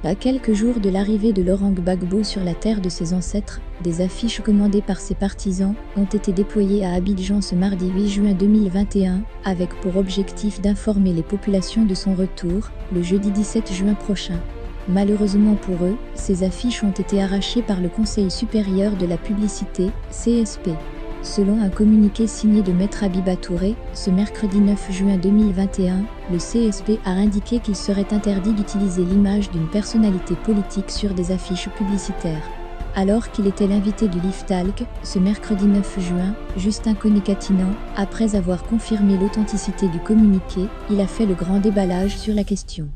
À quelques jours de l'arrivée de Laurent Gbagbo sur la terre de ses ancêtres, des affiches commandées par ses partisans ont été déployées à Abidjan ce mardi 8 juin 2021, avec pour objectif d'informer les populations de son retour, le jeudi 17 juin prochain. Malheureusement pour eux, ces affiches ont été arrachées par le Conseil supérieur de la publicité, CSP. Selon un communiqué signé de Maître Abiba Touré, ce mercredi 9 juin 2021, le CSP a indiqué qu'il serait interdit d'utiliser l'image d'une personnalité politique sur des affiches publicitaires. Alors qu'il était l'invité du Liftalk, ce mercredi 9 juin, Justin Koné-Katinan, après avoir confirmé l'authenticité du communiqué, il a fait le grand déballage sur la question.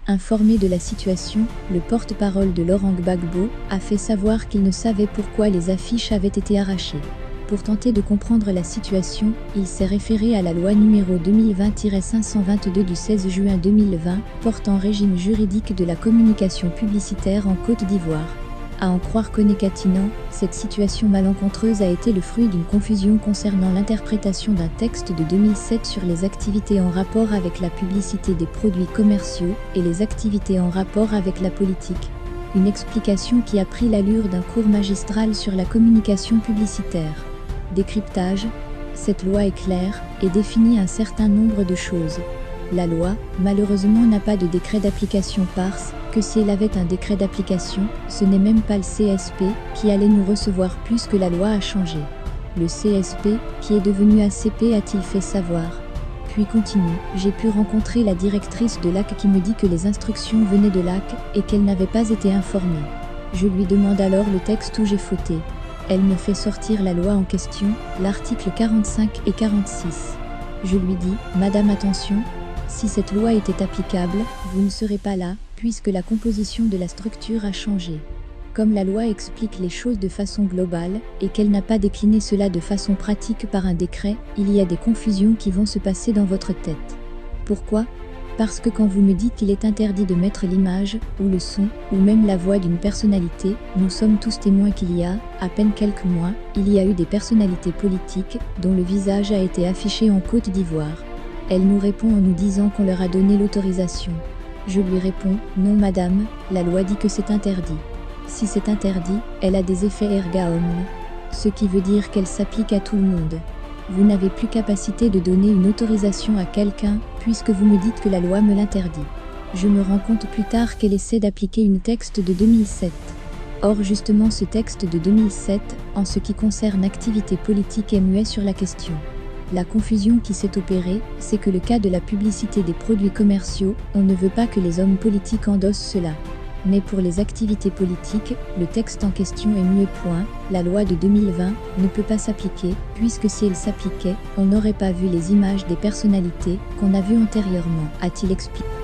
Informé de la situation, le porte-parole de Laurent Gbagbo a fait savoir qu'il ne savait pourquoi les affiches avaient été arrachées. Pour tenter de comprendre la situation, il s'est référé à la loi numéro 2020-522 du 16 juin 2020, portant régime juridique de la communication publicitaire en Côte d'Ivoire. À en croire Koné-Katinan, cette situation malencontreuse a été le fruit d'une confusion concernant l'interprétation d'un texte de 2007 sur les activités en rapport avec la publicité des produits commerciaux et les activités en rapport avec la politique. Une explication qui a pris l'allure d'un cours magistral sur la communication publicitaire. Décryptage. Cette loi est claire et définit un certain nombre de choses. La loi, malheureusement, n'a pas de décret d'application parce que si elle avait un décret d'application, ce n'est même pas le CSP qui allait nous recevoir plus que la loi a changé. Le CSP, qui est devenu ACP, a-t-il fait savoir. Puis continue, j'ai pu rencontrer la directrice de l'AC qui me dit que les instructions venaient de l'AC et qu'elle n'avait pas été informée. Je lui demande alors le texte où j'ai fauté. Elle me fait sortir la loi en question, l'article 45 et 46. Je lui dis, Madame attention, si cette loi était applicable, vous ne serez pas là, puisque la composition de la structure a changé. Comme la loi explique les choses de façon globale, et qu'elle n'a pas décliné cela de façon pratique par un décret, il y a des confusions qui vont se passer dans votre tête. Pourquoi ? Parce que quand vous me dites qu'il est interdit de mettre l'image, ou le son, ou même la voix d'une personnalité, nous sommes tous témoins qu'il y a, à peine quelques mois, il y a eu des personnalités politiques, dont le visage a été affiché en Côte d'Ivoire. Elle nous répond en nous disant qu'on leur a donné l'autorisation. Je lui réponds, non madame, la loi dit que c'est interdit. Si c'est interdit, elle a des effets erga omnes. Ce qui veut dire qu'elle s'applique à tout le monde. Vous n'avez plus capacité de donner une autorisation à quelqu'un, puisque vous me dites que la loi me l'interdit. Je me rends compte plus tard qu'elle essaie d'appliquer une texte de 2007. Or justement ce texte de 2007, en ce qui concerne activité politique, est muet sur la question. La confusion qui s'est opérée, c'est que le cas de la publicité des produits commerciaux, on ne veut pas que les hommes politiques endossent cela. Mais pour les activités politiques, le texte en question est muet. La loi de 2020 ne peut pas s'appliquer, puisque si elle s'appliquait, on n'aurait pas vu les images des personnalités qu'on a vues antérieurement, a-t-il expliqué.